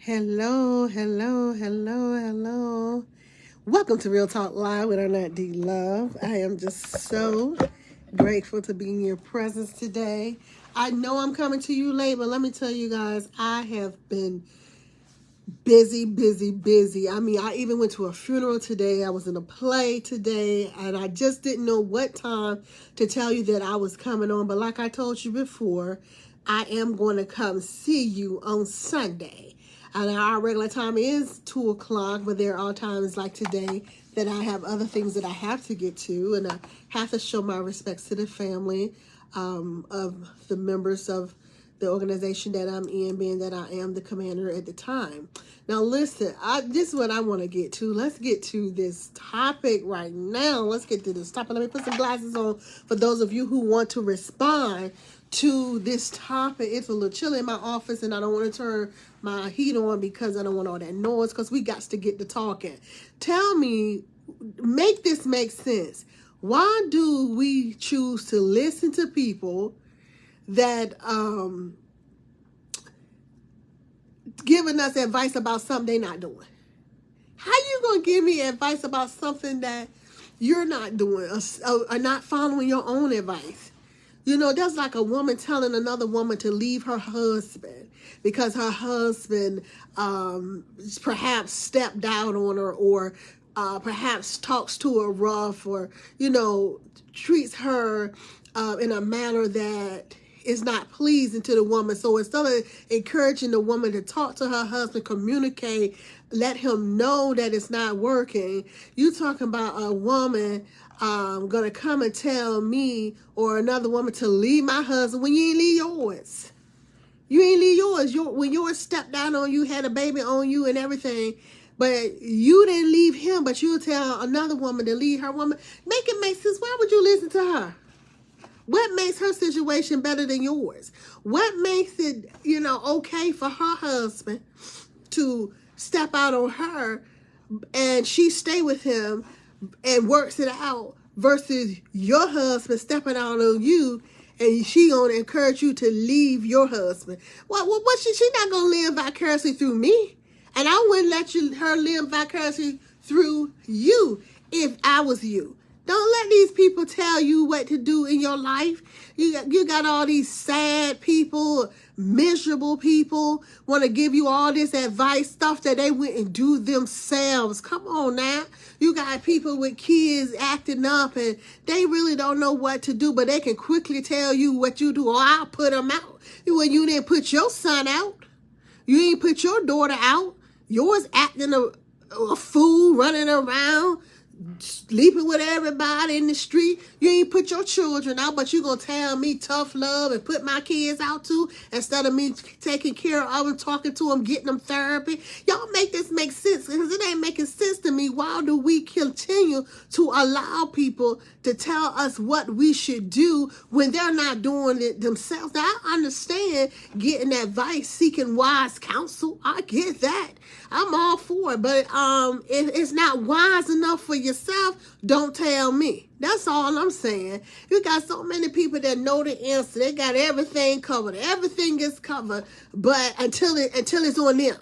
Hello, hello, hello, hello. Welcome to Real Talk Live with Arnette D. Love. I am just so grateful to be in your presence today. I know I'm coming to you late, but let me tell you guys, I have been busy. I mean, I even went to a funeral today. I was in a play today, and I just didn't know what time to tell you that I was coming on. But like I told you before, I am going to come see you on Sunday. And our regular time is 2 o'clock, but there are times like today that I have other things that I have to get to, and I have to show my respects to the family of the members of the organization that I'm in, being that I am the commander at the time. Now listen, this is what I want to get to. Let's get to this topic right now. Let's get to this topic. Let me put some glasses on for those of you who want to respond to this topic. It's a little chilly in my office, and I don't want to turn my heat on because I don't want all that noise, because we got to get to talking. Tell me, make this make sense. Why do we choose to listen to people that giving us advice about something they're not doing? How you gonna give me advice about something that you're not doing, or not following your own advice? You know, that's like a woman telling another woman to leave her husband because her husband perhaps stepped out on her, or perhaps talks to her rough, or, you know, treats her in a manner that is not pleasing to the woman. So instead of encouraging the woman to talk to her husband, communicate, let him know that it's not working, you talking about a woman gonna come and tell me or another woman to leave my husband when you ain't leave yours. You ain't leave yours. When yours stepped down on you, had a baby on you and everything, but you didn't leave him, but you'll tell another woman to leave her woman. Make it make sense. Why would you listen to her? What makes her situation better than yours? What makes it, you know, okay for her husband to step out on her and she stay with him and works it out, versus your husband stepping out on you and she gonna encourage you to leave your husband? What she not gonna live vicariously through me, and I wouldn't let her live vicariously through you if I was you. Don't let these people tell you what to do in your life. You got all these sad people, miserable people, want to give you all this advice, stuff that they wouldn't do themselves. Come on now. You got people with kids acting up, and they really don't know what to do, but they can quickly tell you what you do. Oh, I'll put them out. When you didn't put your son out. You ain't put your daughter out. Yours acting a fool, running around, sleeping with everybody in the street. You ain't put your children out, but you gonna tell me tough love and put my kids out too, instead of me taking care of them, talking to them, getting them therapy. Y'all make this make sense, because it ain't making sense to me. Why do we continue to allow people to tell us what we should do when they're not doing it themselves? Now, I understand getting advice, seeking wise counsel. I get that. I'm all for it. But if it's not wise enough for yourself, don't tell me. That's all I'm saying. You got so many people that know the answer. They got everything covered. Everything is covered, but until it's on them.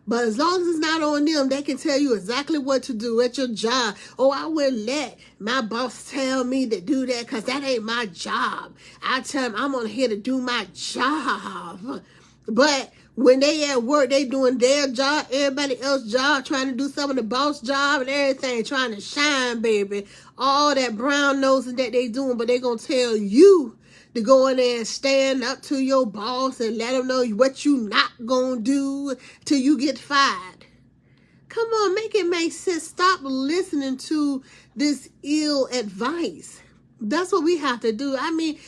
But as long as it's not on them, they can tell you exactly what to do at your job. Oh, I wouldn't let my boss tell me to do that because that ain't my job. I tell them I'm on here to do my job. But when they at work, they doing their job, everybody else's job, trying to do some of the boss job and everything, trying to shine, baby. All that brown nosing that they doing, but they gonna tell you to go in there and stand up to your boss and let them know what you not gonna do till you get fired. Come on, make it make sense. Stop listening to this ill advice. That's what we have to do. I mean,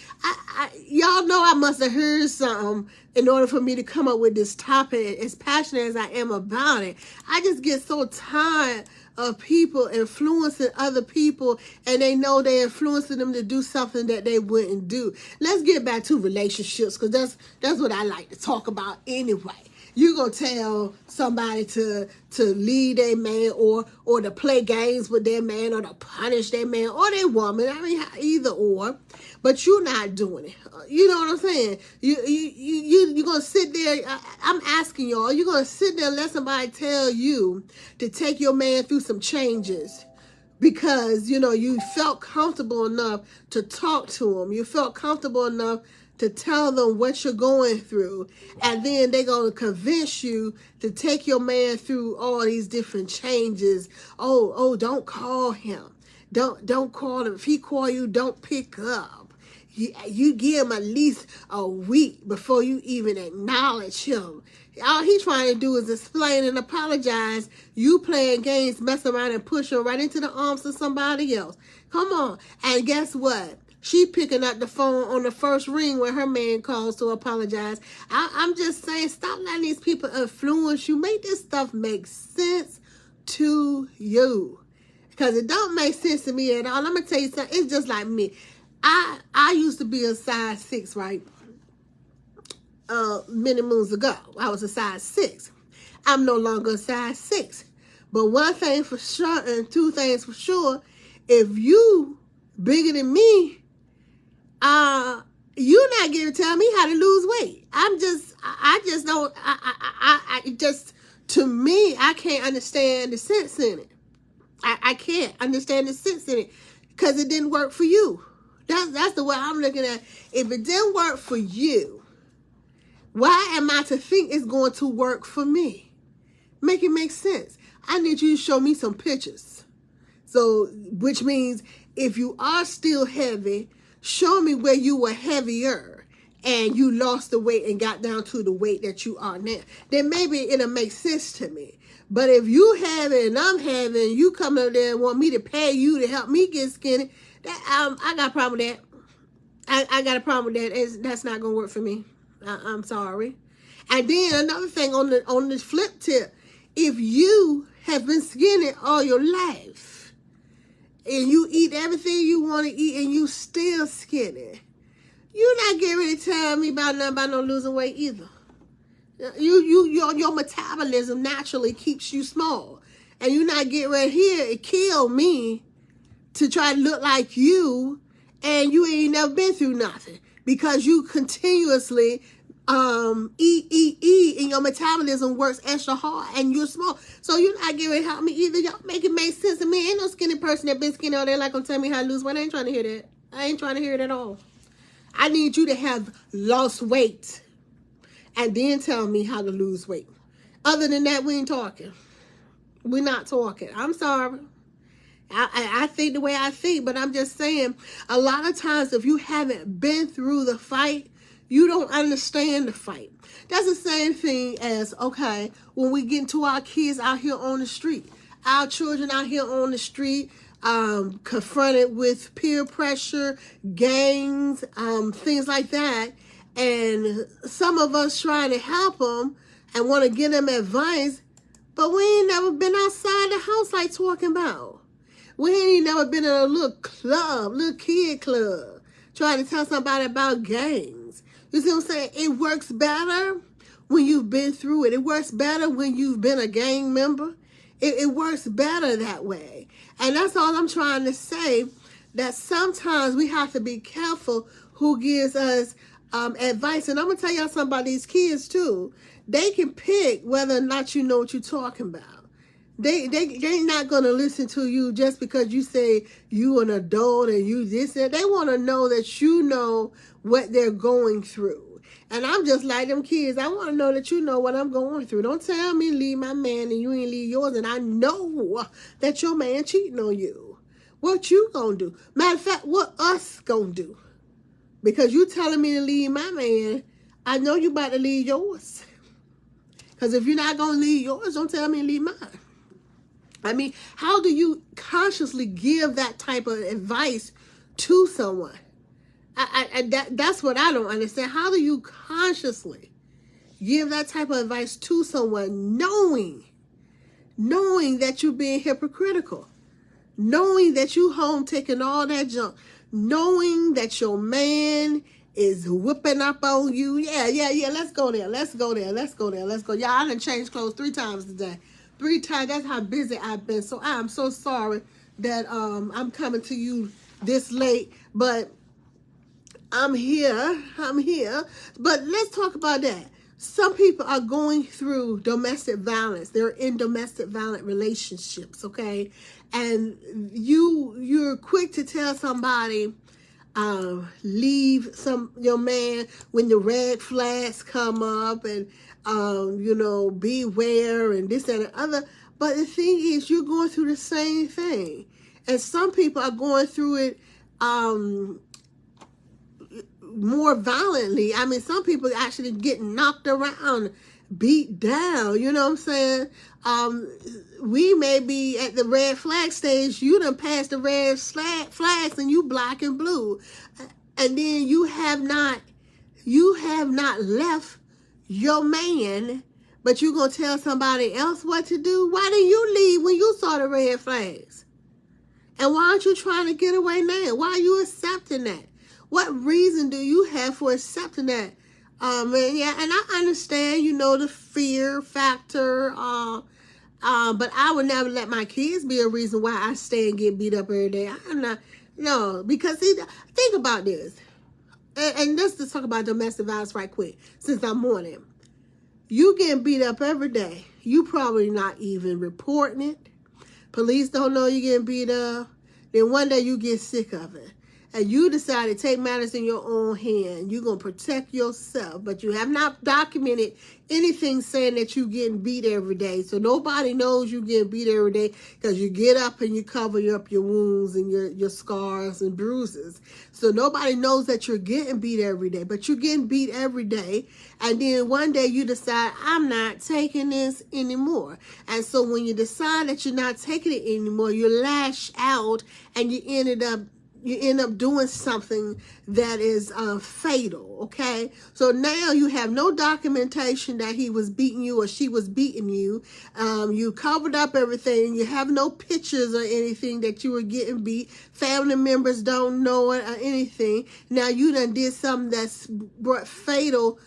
y'all know I must have heard something in order for me to come up with this topic, as passionate as I am about it. I just get so tired of people influencing other people, and they know they're influencing them to do something that they wouldn't do. Let's get back to relationships, because that's what I like to talk about anyway. You gonna tell somebody to leave their man or to play games with their man or to punish their man or their woman. I mean, either or. But you're not doing it. You know what I'm saying? You gonna sit there. I'm asking y'all. You gonna sit there and let somebody tell you to take your man through some changes because you felt comfortable enough to talk to him. You felt comfortable enough to tell them what you're going through, and then they're going to convince you to take your man through all these different changes. Oh, don't call him. Don't call him. If he call you, don't pick up. You give him at least a week before you even acknowledge him. All he's trying to do is explain and apologize. You playing games, mess around and push him right into the arms of somebody else. Come on. And guess what? She picking up the phone on the first ring when her man calls to apologize. I'm just saying, stop letting these people influence you. Make this stuff make sense to you. Because it don't make sense to me at all. I'm going to tell you something. It's just like me. I used to be a size 6, right? Many moons ago. I was a size 6. I'm no longer a size 6. But one thing for sure and two things for sure, if you bigger than me, you're not going to tell me how to lose weight. To me, I can't understand the sense in it. I can't understand the sense in it because it didn't work for you. That's the way I'm looking at it. If it didn't work for you, why am I to think it's going to work for me? Make it make sense. I need you to show me some pictures. So, which means if you are still heavy, show me where you were heavier and you lost the weight and got down to the weight that you are now. Then maybe it'll make sense to me. But if you have it and I'm having, you come up there and want me to pay you to help me get skinny, I got a problem with that. I got a problem with that. That's not going to work for me. I'm sorry. And then another thing on the flip tip, if you have been skinny all your life and you eat everything you want to eat and you still skinny, you're not getting ready to tell me about nothing about no losing weight either. Your metabolism naturally keeps you small. And you're not getting ready here to kill me to try to look like you and you ain't never been through nothing because you continuously eat and your metabolism works extra hard and you're small. So you're not getting ready to help me either. Y'all make it make sense to me. Ain't no skinny person that been skinny all day like gonna tell me how to lose weight. I ain't trying to hear that. I ain't trying to hear it at all. I need you to have lost weight and then tell me how to lose weight. Other than that, we ain't talking. We're not talking. I'm sorry. I think the way I think, but I'm just saying, a lot of times if you haven't been through the fight, you don't understand the fight. That's the same thing as, okay, when we get into our kids out here on the street, our children out here on the street, confronted with peer pressure, gangs, things like that. And some of us trying to help them and want to give them advice, but we ain't never been outside the house like talking about. We ain't never been in a little club, little kid club, trying to tell somebody about gangs. You see what I'm saying? It works better when you've been through it. It works better when you've been a gang member. It works better that way. And that's all I'm trying to say, that sometimes we have to be careful who gives us advice. And I'm going to tell y'all something about these kids too. They can pick whether or not you know what you're talking about. They're not going to listen to you just because you say you an adult and you this and they want to know that you know what they're going through. And I'm just like them kids. I want to know that you know what I'm going through. Don't tell me leave my man and you ain't leave yours and I know that your man cheating on you. What you gonna do? Matter of fact, what us gonna do? Because you telling me to leave my man, I know you about to leave yours. Because if you're not going to leave yours, don't tell me to leave mine. I mean, how do you consciously give that type of advice to someone? That's what I don't understand. How do you consciously give that type of advice to someone knowing that you're being hypocritical, knowing that you home taking all that junk, knowing that your man is whipping up on you. Yeah. Let's go there. Y'all, I done changed clothes 3 times today. 3 times. That's how busy I've been. So I'm so sorry that I'm coming to you this late, but I'm here. But let's talk about that. Some people are going through domestic violence. They're in domestic violent relationships, okay? And you're quick to tell somebody, leave your man when the red flags come up, and beware and this and the other. But the thing is, you're going through the same thing, and some people are going through it more violently. I mean, some people actually get knocked around, beat down. You know what I'm saying? We may be at the red flag stage. You done passed the red flags and you black and blue. And then you have not left your man, but you gonna tell somebody else what to do? Why didn't you leave when you saw the red flags? And why aren't you trying to get away now? Why are you accepting that? What reason do you have for accepting that? And I understand, the fear factor, but I would never let my kids be a reason why I stay and get beat up every day. I'm not, no, because think about this. And let's just talk about domestic violence right quick, since I'm on it. You getting beat up every day. You probably not even reporting it. Police don't know you getting beat up. Then one day you get sick of it. And you decide to take matters in your own hand. You're going to protect yourself. But you have not documented anything saying that you're getting beat every day. So nobody knows you're getting beat every day, because you get up and you cover up your wounds and your scars and bruises. So nobody knows that you're getting beat every day. But you're getting beat every day. And then one day you decide, I'm not taking this anymore. And so when you decide that you're not taking it anymore, you lash out and you end up doing something that is fatal, okay? So now you have no documentation that he was beating you or she was beating you. You covered up everything. You have no pictures or anything that you were getting beat. Family members don't know it or anything. Now you done did something that's brought fatal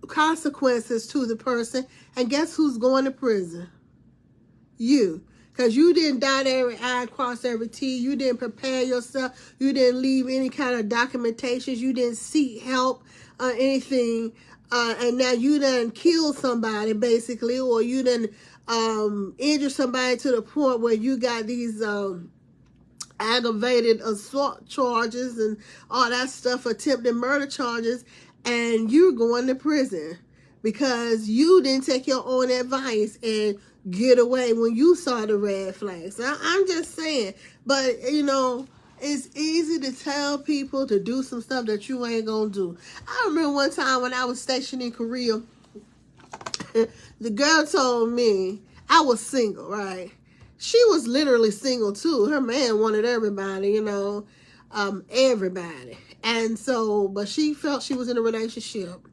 consequences to the person. And guess who's going to prison? You. Because you didn't dot every I, cross every T. You didn't prepare yourself. You didn't leave any kind of documentations. You didn't seek help or anything. And now you done killed somebody, basically. Or you done injured somebody to the point where you got these aggravated assault charges and all that stuff, attempted murder charges. And you're going to prison because you didn't take your own advice and get away when you saw the red flags. I'm just saying, but it's easy to tell people to do some stuff that you ain't gonna do. I remember one time when I was stationed in Korea, the girl told me, I was single, right? She was literally single too. Her man wanted everybody, everybody. And so, but she felt she was in a relationship.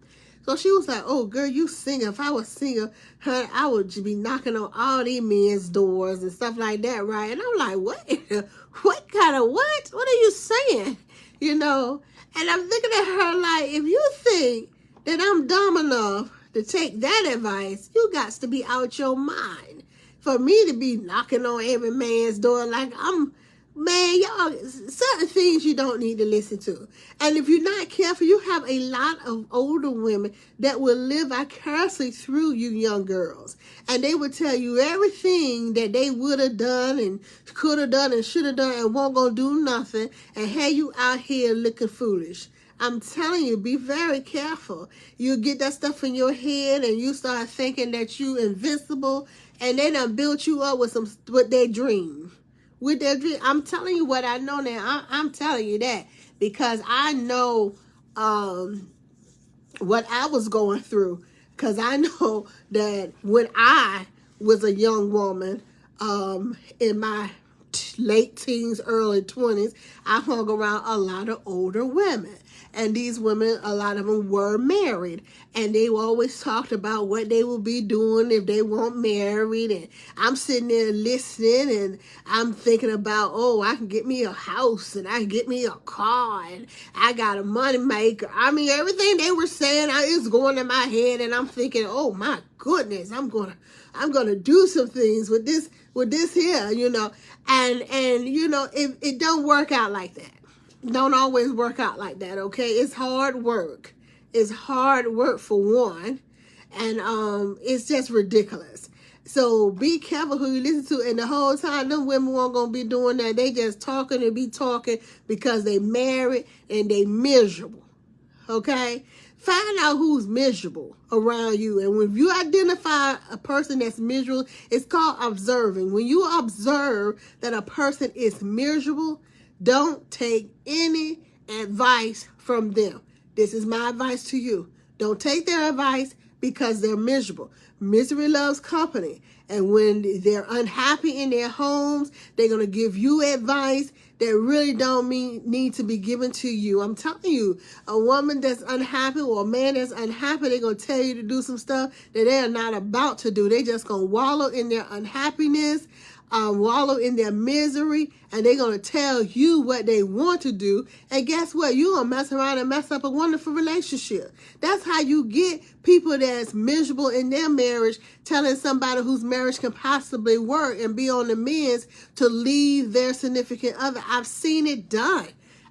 So she was like, oh, girl, you single. If I was single, honey, I would be knocking on all these men's doors and stuff like that, right? And I'm like, what? What kind of what? What are you saying? And I'm looking at her like, if you think that I'm dumb enough to take that advice, you got to be out your mind. For me to be knocking on every man's door like man, y'all, certain things you don't need to listen to. And if you're not careful, you have a lot of older women that will live vicariously through you young girls. And they will tell you everything that they would have done and could have done and should have done and won't go do nothing and have you out here looking foolish. I'm telling you, be very careful. You get that stuff in your head and you start thinking that you invincible, and they done built you up with their dream. With their dream. I'm telling you what I know now. I'm telling you that because I know what I was going through. Because I know that when I was a young woman in my late teens, early 20s, I hung around a lot of older women. And these women, a lot of them were married, and they always talked about what they will be doing if they weren't married. And I'm sitting there listening, and I'm thinking about, oh, I can get me a house, and I can get me a car, and I got a money maker. I mean, everything they were saying is going in my head, and I'm thinking, oh my goodness, I'm gonna do some things with this here, and it don't work out like that. Don't always work out like that, okay? It's hard work. It's hard work for one, and it's just ridiculous. So be careful who you listen to. And the whole time, them women weren't gonna be doing that. They just talking and be talking because they married and they miserable. Okay? Find out who's miserable around you. And when you identify a person that's miserable, it's called observing. When you observe that a person is miserable, don't take any advice from them. This is my advice to you. Don't take their advice because they're miserable. Misery loves company. And when they're unhappy in their homes, they're going to give you advice that really don't need to be given to you. I'm telling you, a woman that's unhappy or a man that's unhappy, they're going to tell you to do some stuff that they're not about to do. They're just going to wallow in their unhappiness, wallow in their misery, and they're going to tell you what they want to do. And guess what? You're going to mess around and mess up a wonderful relationship. That's how you get people that's miserable in their marriage telling somebody whose marriage can possibly work and be on the mends to leave their significant other. I've seen it done.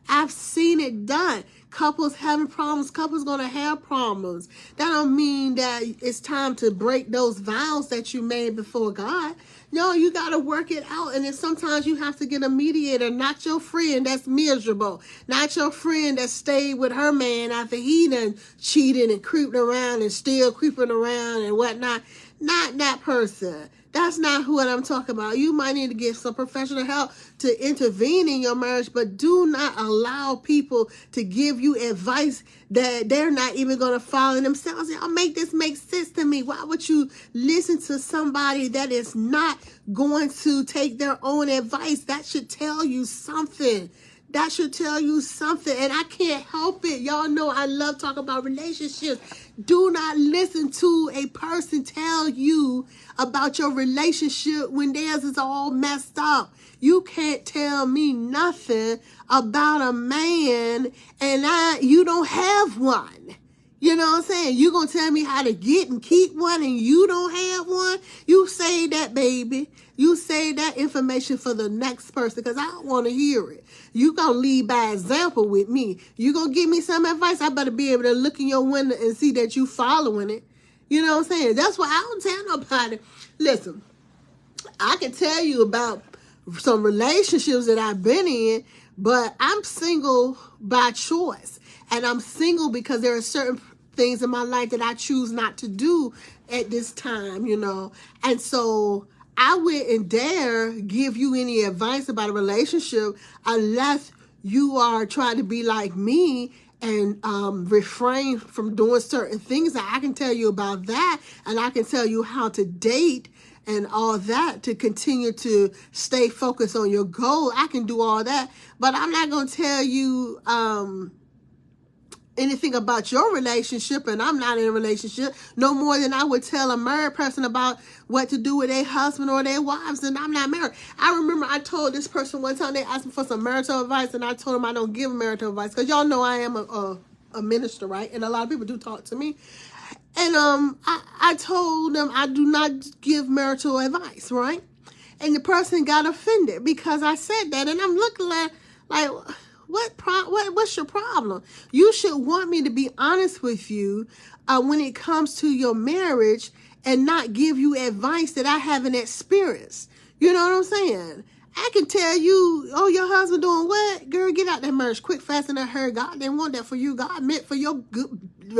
I've seen it done. Couples having problems. Couples going to have problems. That don't mean that it's time to break those vows that you made before God. No, you got to work it out. And then sometimes you have to get a mediator, not your friend that's miserable, not your friend that stayed with her man after he done cheated and creeped around and still creeping around and whatnot. Not that person. That's not what I'm talking about. You might need to get some professional help to intervene in your marriage, but do not allow people to give you advice that they're not even going to follow themselves. Y'all make this make sense to me. Why would you listen to somebody that is not going to take their own advice? That should tell you something. That should tell you something. And I can't help it. Y'all know I love talking about relationships. Do not listen to a person tell you about your relationship when theirs is all messed up. You can't tell me nothing about a man and you don't have one. You know what I'm saying? You going to tell me how to get and keep one and you don't have one? You say that, baby. You say that information for the next person because I don't want to hear it. You going to lead by example with me. You going to give me some advice? I better be able to look in your window and see that you following it. You know what I'm saying? That's why I don't tell nobody. Listen, I can tell you about some relationships that I've been in, but I'm single by choice. And I'm single because there are certain things in my life that I choose not to do at this time, And so I wouldn't dare give you any advice about a relationship unless you are trying to be like me and refrain from doing certain things. I can tell you about that, and I can tell you how to date and all that to continue to stay focused on your goal. I can do all that, but I'm not going to tell you anything about your relationship, and I'm not in a relationship no more than I would tell a married person about what to do with their husband or their wives, and I'm not married. I remember I told this person one time, they asked me for some marital advice, and I told them I don't give marital advice because y'all know I am a minister, right? And a lot of people do talk to me. And I told them I do not give marital advice, right? And the person got offended because I said that, and I'm looking like what's your problem? You should want me to be honest with you when it comes to your marriage and not give you advice that I haven't experienced. You know what I'm saying? I can tell you, oh, your husband doing what? Girl, get out that marriage quick, fast, and in a hurry. God didn't want that for you. God meant for your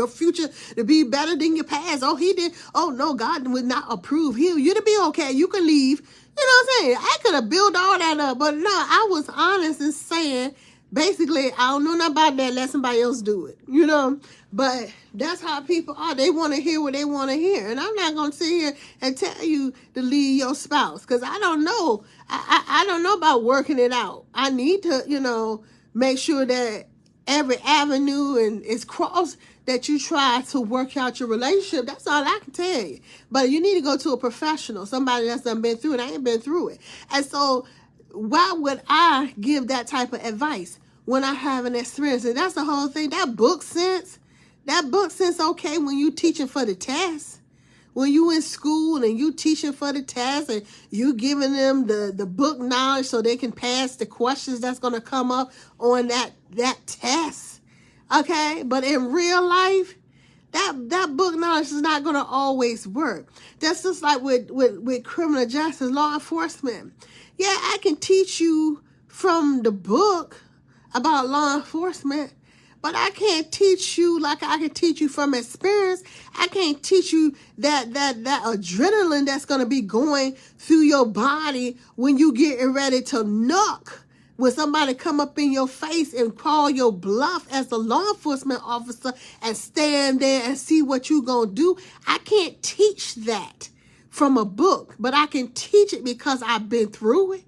future to be better than your past. Oh, he did. Oh, no, God would not approve you to be okay. You can leave. You know what I'm saying? I could have built all that up, but no, I was honest in saying, basically, I don't know nothing about that. Let somebody else do it, But that's how people are. They want to hear what they want to hear. And I'm not going to sit here and tell you to leave your spouse because I don't know. I don't know about working it out. I need to, make sure that every avenue and it's crossed that you try to work out your relationship. That's all I can tell you. But you need to go to a professional, somebody that's done been through it. I ain't been through it. And so why would I give that type of advice when I have an experience? And that's the whole thing. That book sense okay when you teaching for the test. When you in school and you teaching for the test and you giving them the book knowledge so they can pass the questions that's going to come up on that test. Okay? But in real life, that book knowledge is not going to always work. That's just like with criminal justice, law enforcement. Yeah, I can teach you from the book about law enforcement, but I can't teach you like I can teach you from experience. I can't teach you that adrenaline that's going to be going through your body when you getting ready to knock. When somebody come up in your face and call your bluff as a law enforcement officer and stand there and see what you going to do. I can't teach that from a book, but I can teach it because I've been through it.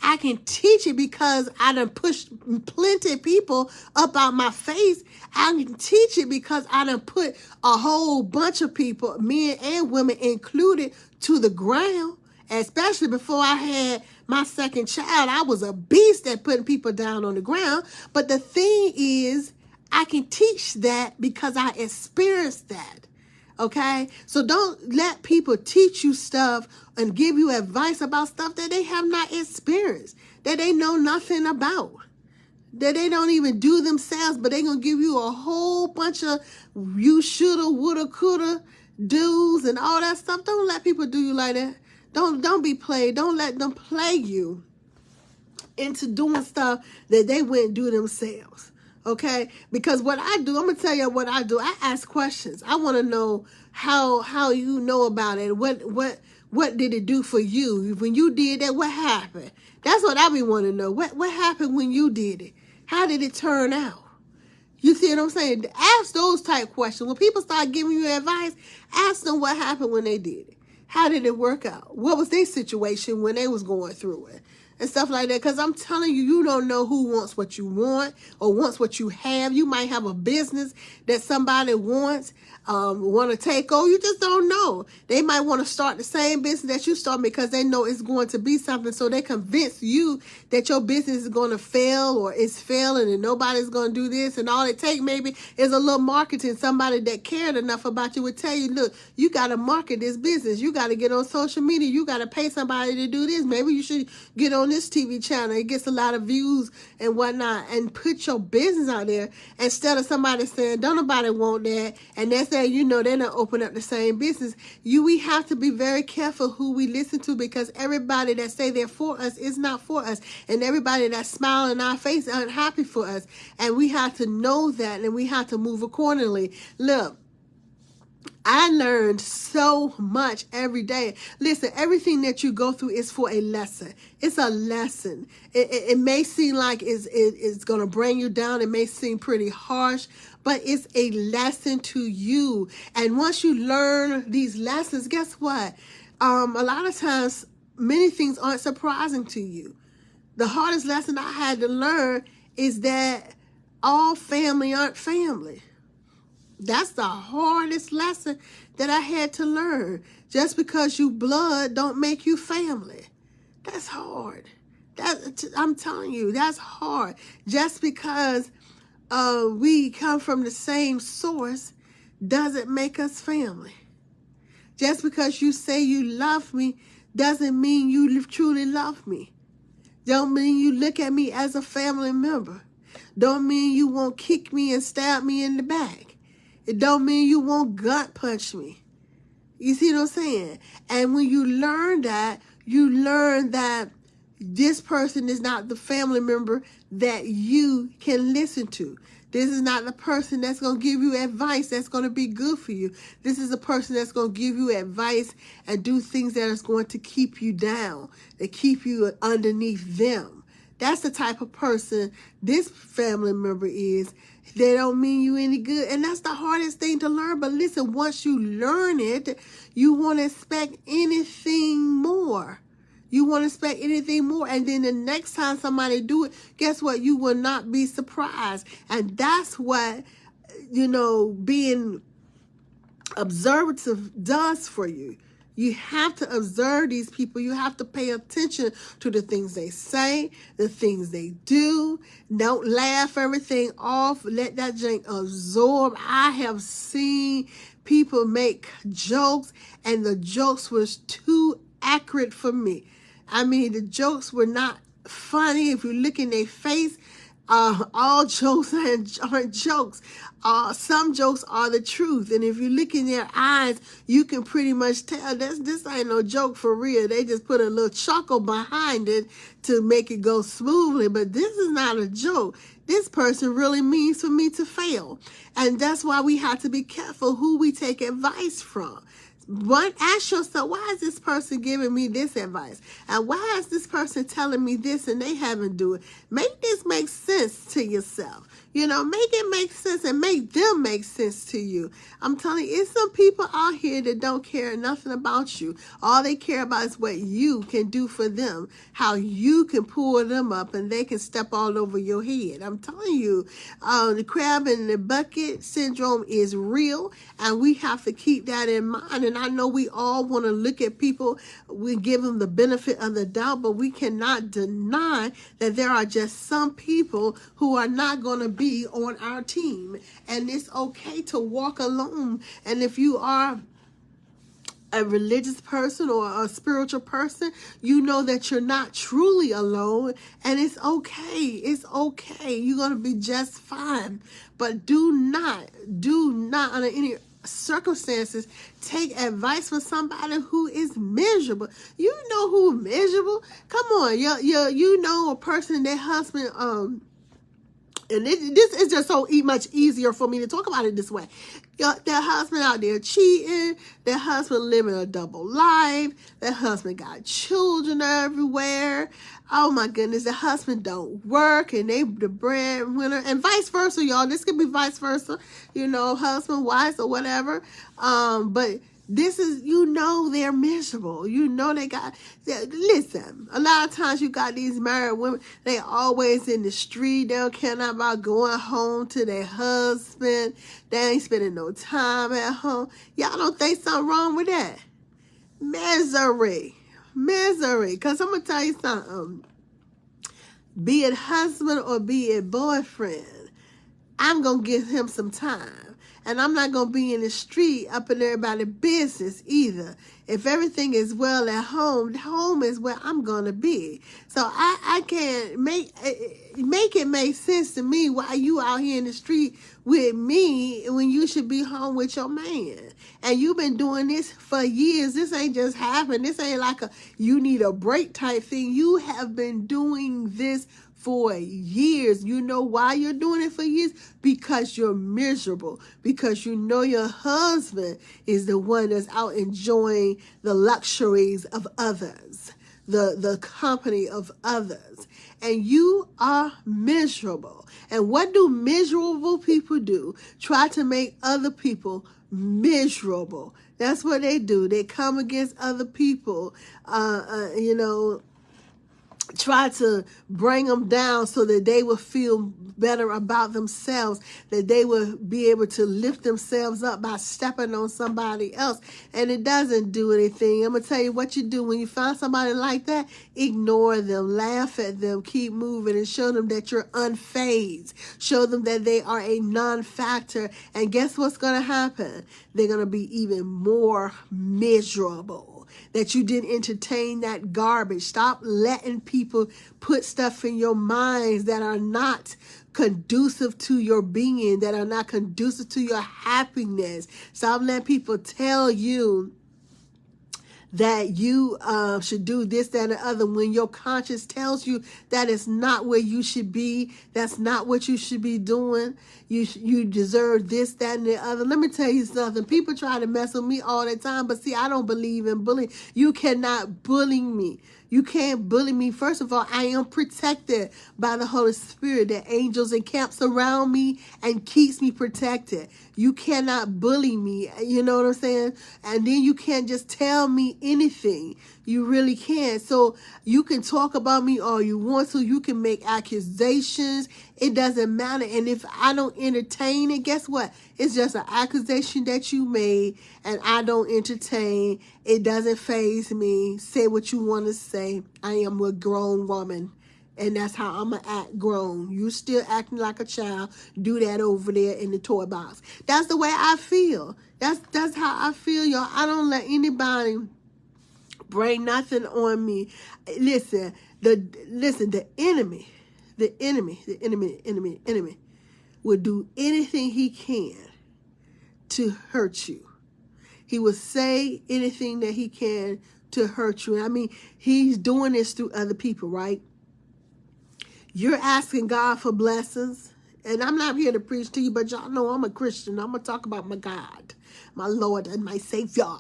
I can teach it because I done pushed plenty of people up out my face. I can teach it because I done put a whole bunch of people, men and women included, to the ground. Especially before I had my second child, I was a beast at putting people down on the ground. But the thing is, I can teach that because I experienced that. Okay? So don't let people teach you stuff and give you advice about stuff that they have not experienced, that they know nothing about, that they don't even do themselves, but they're going to give you a whole bunch of you shoulda, woulda, coulda, do's and all that stuff. Don't let people do you like that. Don't be played. Don't let them play you into doing stuff that they wouldn't do themselves. Okay? Because what I do, I'm going to tell you what I do. I ask questions. I want to know how you know about it. What did it do for you? When you did that, what happened? That's what I be wanting to know. What happened when you did it? How did it turn out? You see what I'm saying? Ask those type questions. When people start giving you advice, ask them what happened when they did it. How did it work out? What was their situation when they was going through it? And stuff like that. Because I'm telling you, you don't know who wants what you want or wants what you have. You might have a business that somebody wants, want to take over. You just don't know. They might want to start the same business that you start because they know it's going to be something. So they convince you that your business is going to fail or it's failing and nobody's going to do this. And all it takes maybe is a little marketing. Somebody that cared enough about you would tell you, look, you got to market this business. You got to get on social media. You got to pay somebody to do this. Maybe you should get on this TV channel. It gets a lot of views and whatnot, and put your business out there instead of somebody saying, don't nobody want that. And they're saying, they're not open up the same business. We have to be very careful who we listen to, because everybody that say they're for us is not for us. And everybody that's smiling in our face aren't happy for us. And we have to know that, and we have to move accordingly. Look, I learned so much every day. Listen, everything that you go through is for a lesson. It's a lesson. It may seem like it's going to bring you down. It may seem pretty harsh, but it's a lesson to you. And once you learn these lessons, guess what? A lot of times, many things aren't surprising to you. The hardest lesson I had to learn is that all family aren't family. That's the hardest lesson that I had to learn. Just because you blood don't make you family. That's hard. I'm telling you, that's hard. Just because we come from the same source doesn't make us family. Just because you say you love me doesn't mean you truly love me. Don't mean you look at me as a family member. Don't mean you won't kick me and stab me in the back. It don't mean you won't gut punch me. You see what I'm saying? And when you learn that this person is not the family member that you can listen to. This is not the person that's going to give you advice that's going to be good for you. This is a person that's going to give you advice and do things that is going to keep you down, that keep you underneath them. That's the type of person this family member is. They don't mean you any good. And that's the hardest thing to learn. But listen, once you learn it, you won't expect anything more. You won't expect anything more. And then the next time somebody do it, guess what? You will not be surprised. And that's what, being observative does for you. You have to observe these people. You have to pay attention to the things they say, the things they do. Don't laugh everything off. Let that junk absorb. I have seen people make jokes, and the jokes was too accurate for me. I mean, the jokes were not funny. If you look in their face, all jokes aren't jokes. Some jokes are the truth. And if you look in their eyes, you can pretty much tell this ain't no joke for real. They just put a little chuckle behind it to make it go smoothly. But this is not a joke. This person really means for me to fail. And that's why we have to be careful who we take advice from. Ask yourself, why is this person giving me this advice? And why is this person telling me this and they haven't do it? Make this make sense to yourself. Make it make sense and make them make sense to you. I'm telling you, it's some people out here that don't care nothing about you. All they care about is what you can do for them, how you can pull them up and they can step all over your head. I'm telling you, the crab in the bucket syndrome is real, and we have to keep that in mind. And I know we all want to look at people, we give them the benefit of the doubt, but we cannot deny that there are just some people who are not going to be on our team. And it's okay to walk alone. And if you are a religious person or a spiritual person, you know that you're not truly alone, and it's okay. It's okay. You're going to be just fine. But do not under any circumstances take advice from somebody who is miserable. You know who is miserable? Come on, you know a person, their husband, and this is just so much easier for me to talk about it this way. Their husband out there cheating. Their husband living a double life. Their husband got children everywhere. Oh my goodness, the husband don't work and they the breadwinner, and vice versa, y'all. This could be vice versa, husband, wife, or whatever. But this is, they're miserable. They got, listen, a lot of times you got these married women, they always in the street. They don't care nothing about going home to their husband. They ain't spending no time at home. Y'all don't think something wrong with that? Misery. Because I'm going to tell you something. Be it husband or be it boyfriend, I'm going to give him some time. And I'm not going to be in the street up in everybody's business either. If everything is well at home, home is where I'm going to be. So I can't make it make sense to me why you out here in the street with me when you should be home with your man. And you've been doing this for years. This ain't just happened. This ain't like you need a break type thing. You have been doing this for years. You know why you're doing it for years? Because you're miserable. Because your husband is the one that's out enjoying the luxuries of others, the company of others. And you are miserable. And what do miserable people do? Try to make other people miserable. That's what they do. They come against other people, try to bring them down so that they will feel better about themselves, that they will be able to lift themselves up by stepping on somebody else. And it doesn't do anything. I'm going to tell you what you do when you find somebody like that. Ignore them, laugh at them, keep moving, and show them that you're unfazed. Show them that they are a non-factor. And guess what's going to happen? They're going to be even more miserable. That you didn't entertain that garbage. Stop letting people put stuff in your minds that are not conducive to your being, that are not conducive to your happiness. Stop letting people tell you that you should do this, that, and the other, when your conscience tells you that is not where you should be. That's not what you should be doing. You deserve this, that, and the other. Let me tell you something. People try to mess with me all the time, but see, I don't believe in bullying. You cannot bully me. You can't bully me. First of all, I am protected by the Holy Spirit. The angels encamps around me and keeps me protected. You cannot bully me. You know what I'm saying? And then you can't just tell me anything. You really can. So you can talk about me all you want to. You can make accusations. It doesn't matter. And if I don't entertain it, guess what? It's just an accusation that you made, and I don't entertain. It doesn't faze me. Say what you want to say. I am a grown woman. And that's how I'm going to act grown. You still acting like a child. Do that over there in the toy box. That's the way I feel. That's how I feel, y'all. I don't let anybody bring nothing on me. Listen, the enemy will do anything he can to hurt you. He will say anything that he can to hurt you. I mean, he's doing this through other people, right? You're asking God for blessings. And I'm not here to preach to you, but y'all know I'm a Christian. I'm going to talk about my God, my Lord and my Savior.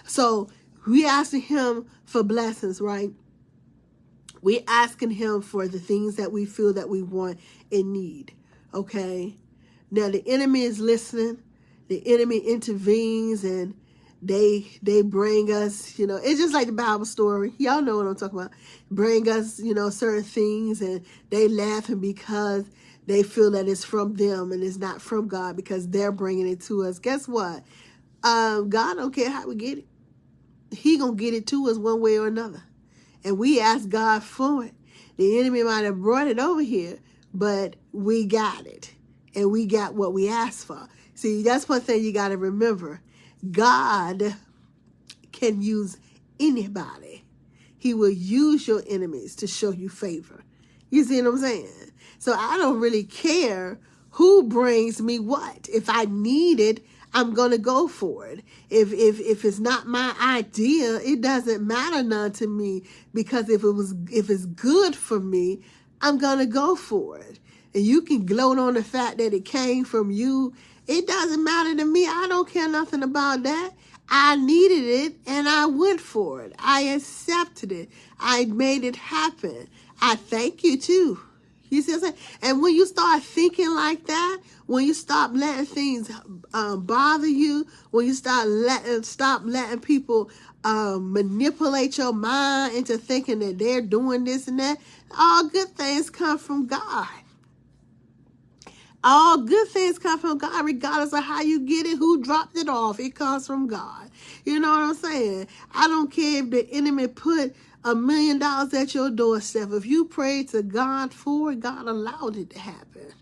So we asking him for blessings, right? We asking him for the things that we feel that we want and need, okay? Now, the enemy is listening. The enemy intervenes, and they bring us, it's just like the Bible story. Y'all know what I'm talking about. Bring us, certain things, and they laughing because they feel that it's from them and it's not from God because they're bringing it to us. Guess what? God don't care how we get it. He gonna get it to us one way or another. And we ask God for it. The enemy might have brought it over here, but we got it. And we got what we asked for. See, that's one thing you got to remember. God can use anybody. He will use your enemies to show you favor. You see what I'm saying? So I don't really care who brings me what. If I need it, I'm going to go for it. If it's not my idea, it doesn't matter none to me, because if it's good for me, I'm going to go for it. And you can gloat on the fact that it came from you. It doesn't matter to me. I don't care nothing about that. I needed it and I went for it. I accepted it. I made it happen. I thank you too. You see what I'm saying? And when you start thinking like that, when you stop letting things bother you, when you stop letting people manipulate your mind into thinking that they're doing this and that, all good things come from God. All good things come from God, regardless of how you get it, who dropped it off. It comes from God. You know what I'm saying? I don't care if the enemy put $1 million at your doorstep. If you pray to God for it, God allowed it to happen.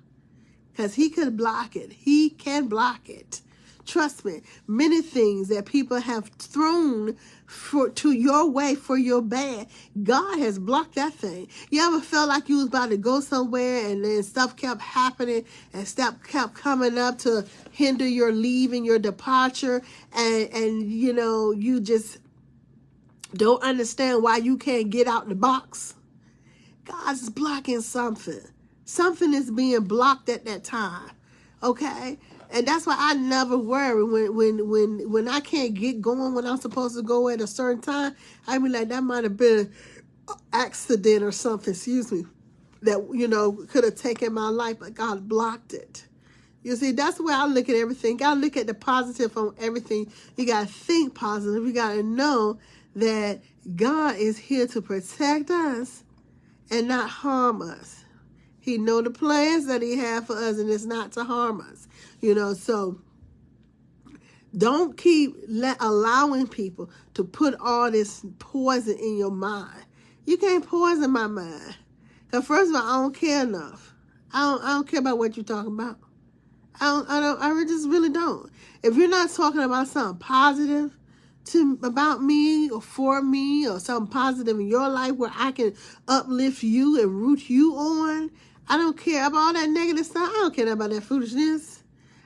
Because he could block it. He can block it. Trust me, many things that people have thrown to your way for your bad, God has blocked that thing. You ever felt like you was about to go somewhere and then stuff kept happening and stuff kept coming up to hinder your leaving, your departure, and you just don't understand why you can't get out the box? God's blocking something. Something is being blocked at that time. Okay? And that's why I never worry when I can't get going when I'm supposed to go at a certain time. I mean, like, that might have been an accident or something, that, could have taken my life, but God blocked it. You see, that's the way I look at everything. Got to look at the positive on everything. You got to think positive. You got to know that God is here to protect us and not harm us. He know the plans that he had for us, and it's not to harm us. So don't keep allowing people to put all this poison in your mind. You can't poison my mind. Because first of all, I don't care enough. I don't care about what you're talking about. I just really don't. If you're not talking about something positive about me or for me, or something positive in your life where I can uplift you and root you on, I don't care about all that negative stuff. I don't care about that foolishness.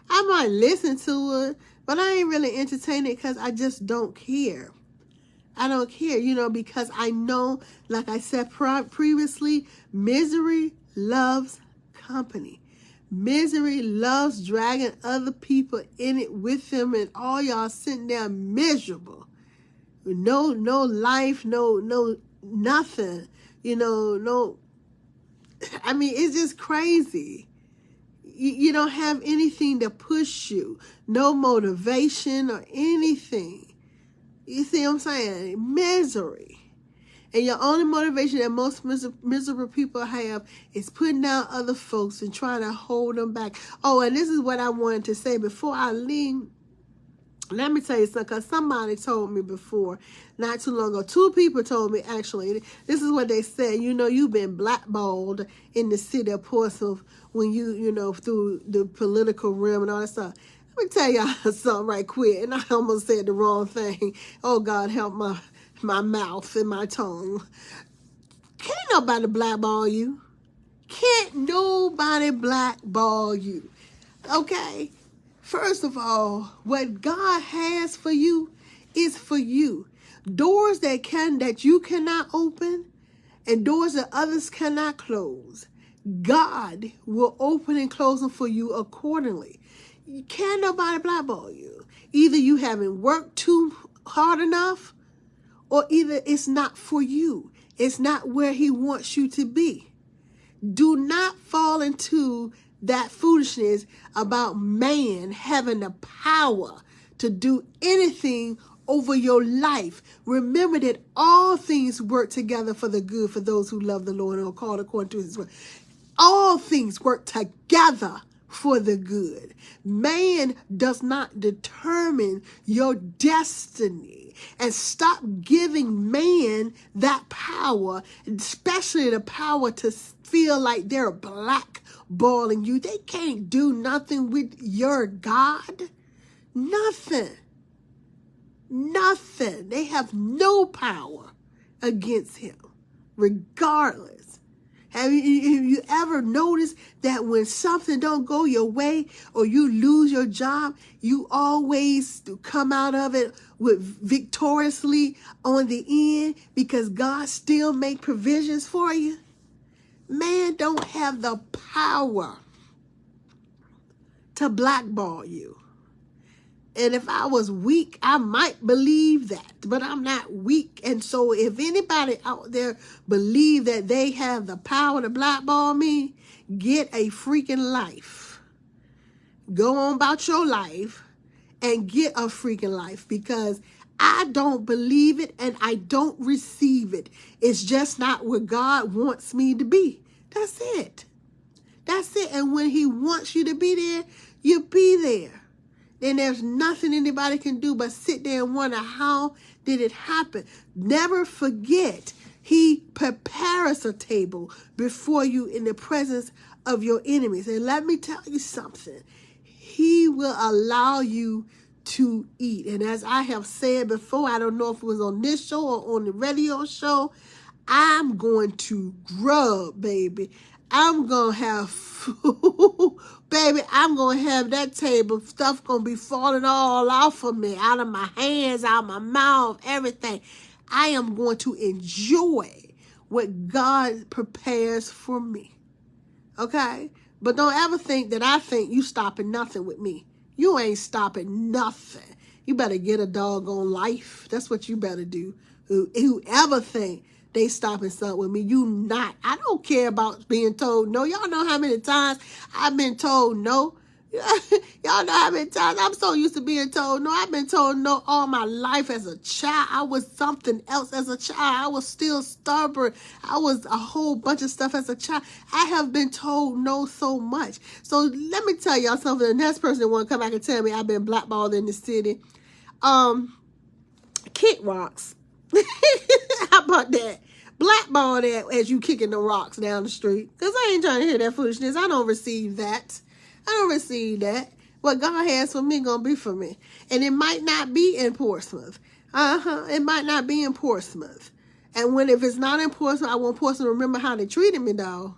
I might listen to it, but I ain't really entertaining it because I just don't care. I don't care, because I know, like I said previously, misery loves company. Misery loves dragging other people in it with them, and all y'all sitting there miserable. No life, no nothing. No. I mean, it's just crazy. You don't have anything to push you. No motivation or anything. You see what I'm saying? Misery. And your only motivation that most miserable people have is putting down other folks and trying to hold them back. Oh, and this is what I wanted to say before I leave. Let me tell you something, because somebody told me before, not too long ago. 2 people told me, actually, this is what they said. You know, you've been blackballed in the city of Portsmouth when you know, through the political realm and all that stuff. Let me tell y'all something right quick. And I almost said the wrong thing. Oh, God, help my mouth and my tongue. Can't nobody blackball you. Can't nobody blackball you. Okay? First of all, what God has for you is for you. Doors that you cannot open and doors that others cannot close, God will open and close them for you accordingly. Can't nobody blackball you. Either you haven't worked too hard enough, or either it's not for you. It's not where he wants you to be. Do not fall into that foolishness about man having the power to do anything over your life. Remember that all things work together for the good for those who love the Lord and are called according to his will. All things work together for the good. Man does not determine your destiny. And stop giving man that power, especially the power to feel like they're blackballing you. They can't do nothing with your God. Nothing. Nothing. They have no power against him, regardless. Have you ever noticed that when something don't go your way or you lose your job, you always come out of it with victoriously on the end because God still make provisions for you? Man don't have the power to blackball you. And if I was weak, I might believe that, but I'm not weak. And so if anybody out there believe that they have the power to blackball me, get a freaking life. Go on about your life and get a freaking life, because I don't believe it and I don't receive it. It's just not where God wants me to be. That's it. That's it. And when he wants you to be there, you'll be there. Then there's nothing anybody can do but sit there and wonder, how did it happen? Never forget, he prepares a table before you in the presence of your enemies. And let me tell you something. He will allow you to eat. And as I have said before, I don't know if it was on this show or on the radio show, I'm going to grub, baby. I'm going to have food. Baby, I'm going to have that table. Stuff going to be falling all off of me, out of my hands, out of my mouth, everything. I am going to enjoy what God prepares for me. Okay? But don't ever think that I think you stopping nothing with me. You ain't stopping nothing. You better get a doggone life. That's what you better do. Whoever think they stopping something with me, you not. I don't care about being told no. Y'all know how many times I've been told no. Y'all know how many times I'm so used to being told no. I've been told no all my life as a child. I was something else as a child. I was still stubborn. I was a whole bunch of stuff as a child. I have been told no so much. So let me tell y'all something. The next person that want to come back and tell me I've been blackballed in the city. Kick rocks. How about that? Blackball that as you kicking the rocks down the street. Because I ain't trying to hear that foolishness. I don't receive that. I don't receive that. What God has for me gonna be for me. And it might not be in Portsmouth. It might not be in Portsmouth. And if it's not in Portsmouth, I want Portsmouth to remember how they treated me, though.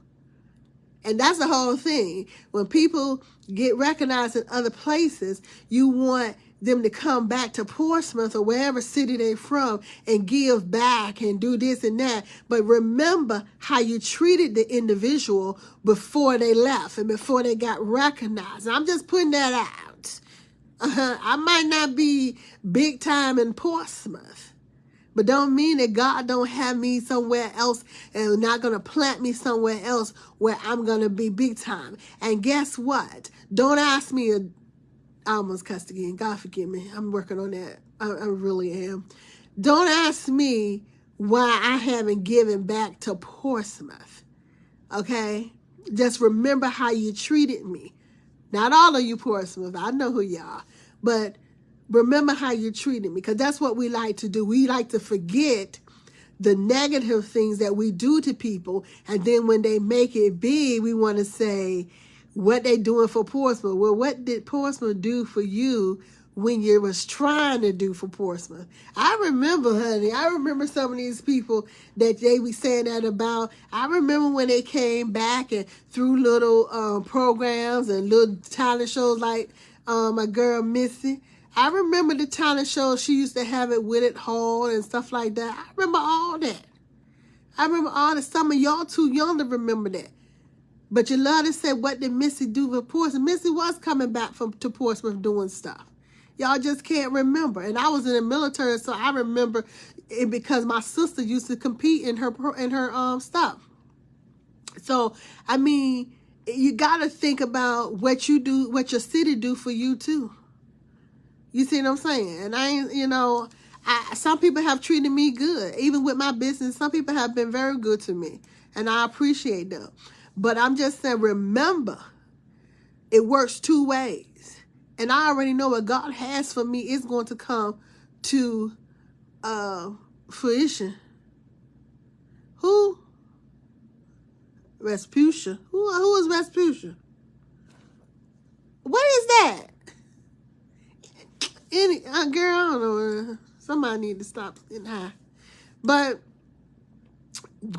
And that's the whole thing. When people get recognized in other places, you want them to come back to Portsmouth or wherever city they're from and give back and do this and that. But remember how you treated the individual before they left and before they got recognized. I'm just putting that out. I might not be big time in Portsmouth, but don't mean that God don't have me somewhere else and not going to plant me somewhere else where I'm going to be big time. And guess what? Don't ask me I almost cussed again. God forgive me. I'm working on that. I really am. Don't ask me why I haven't given back to Portsmouth. Okay? Just remember how you treated me. Not all of you Portsmouth. I know who you are. But remember how you treated me, because that's what we like to do. We like to forget the negative things that we do to people, and then when they make it big, we want to say what they doing for Portsmouth. Well, what did Portsmouth do for you when you was trying to do for Portsmouth? I remember, honey. I remember some of these people that they be saying that about. I remember when they came back and through little programs and little talent shows like my girl Missy. I remember the talent shows she used to have at Whitted Hall and stuff like that. I remember all that. I remember all that. Some of y'all too young to remember that. But you love to say, what did Missy do for Portsmouth? Missy was coming back to Portsmouth doing stuff. Y'all just can't remember. And I was in the military, so I remember it because my sister used to compete in her stuff. So, I mean, you got to think about what you do, what your city do for you too. You see what I'm saying? And I ain't, some people have treated me good. Even with my business, some people have been very good to me. And I appreciate them. But I'm just saying, remember, it works two ways. And I already know what God has for me is going to come to fruition. Who? Rasputia. Who is Rasputia? What is that? Girl, I don't know. Somebody need to stop getting high. But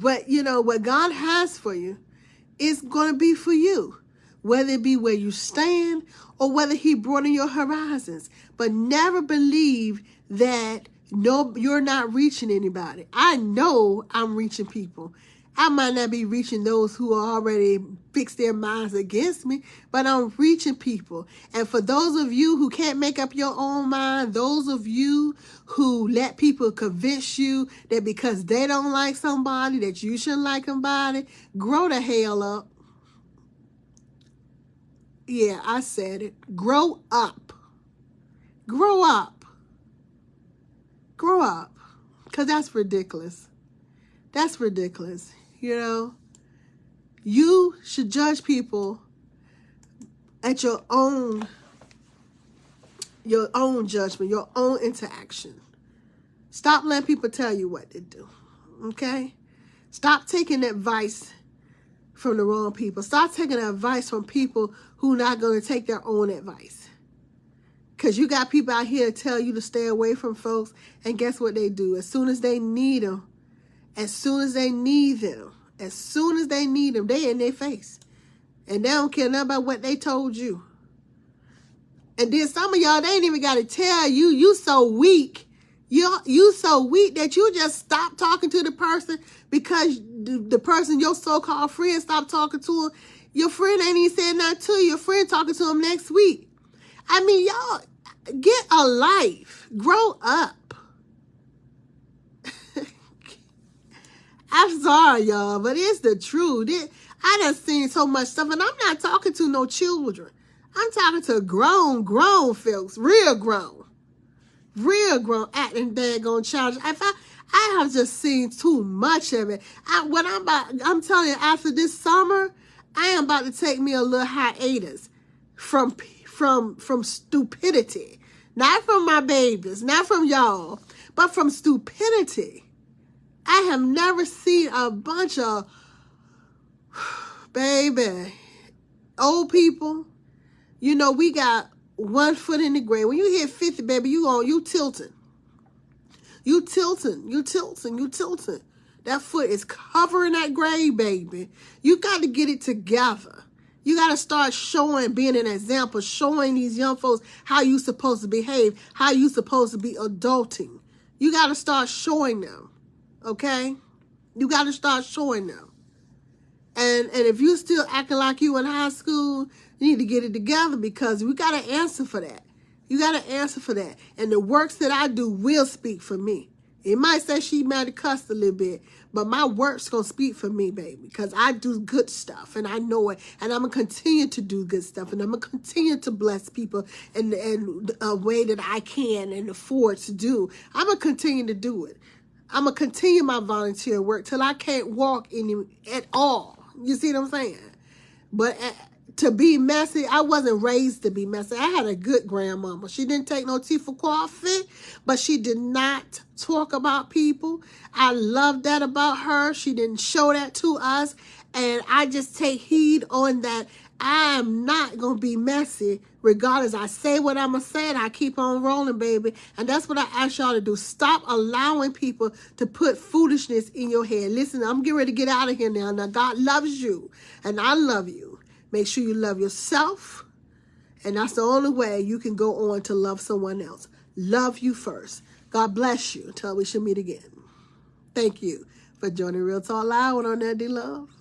what God has for you is going to be for you. Whether it be where you stand or whether he broaden your horizons. But never believe that you're not reaching anybody. I know I'm reaching people. I might not be reaching those who are already fixed their minds against me, but I'm reaching people. And for those of you who can't make up your own mind, those of you who let people convince you that because they don't like somebody, that you shouldn't like somebody, grow the hell up. Yeah, I said it. Grow up. Grow up. Grow up. Because that's ridiculous. That's ridiculous. You should judge people at your own judgment, your own interaction. Stop letting people tell you what to do. Okay? Stop taking advice from the wrong people. Stop taking advice from people who are not going to take their own advice. Because you got people out here to tell you to stay away from folks, and guess what they do? As soon as they need them, they in their face. And they don't care nothing about what they told you. And then some of y'all, they ain't even got to tell you, you so weak. You so weak that you just stop talking to the person because the person, your so-called friend, stopped talking to him. Your friend ain't even saying nothing to you. Your friend talking to him next week. I mean, y'all, get a life. Grow up. I'm sorry, y'all, but it's the truth. I done seen so much stuff, and I'm not talking to no children. I'm talking to grown folks, real grown, acting daggone childish. I have just seen too much of it. I'm telling you, after this summer, I am about to take me a little hiatus from stupidity, not from my babies, not from y'all, but from stupidity. I have never seen a bunch of, baby, old people. We got one foot in the grave. When you hit 50, baby, you tilting. You tilting. That foot is covering that grave, baby. You got to get it together. You got to start being an example, showing these young folks how you supposed to behave, how you supposed to be adulting. You got to start showing them. Okay? You got to start showing them. And if you still acting like you in high school, you need to get it together, because we got to answer for that. You got to answer for that. And the works that I do will speak for me. It might say she might have cussed a little bit, but my work's going to speak for me, baby, because I do good stuff, and I know it, and I'm going to continue to do good stuff, and I'm going to continue to bless people in a way that I can and afford to do. I'm going to continue to do it. I'm going to continue my volunteer work till I can't walk at all. You see what I'm saying? But to be messy, I wasn't raised to be messy. I had a good grandmama. She didn't take no tea for coffee, but she did not talk about people. I love that about her. She didn't show that to us. And I just take heed on that. I'm not going to be messy regardless. I say what I'm going to say and I keep on rolling, baby. And that's what I ask y'all to do. Stop allowing people to put foolishness in your head. Listen, I'm getting ready to get out of here now. Now, God loves you and I love you. Make sure you love yourself. And that's the only way you can go on to love someone else. Love you first. God bless you until we should meet again. Thank you for joining Real Talk Live with Arnette, Love.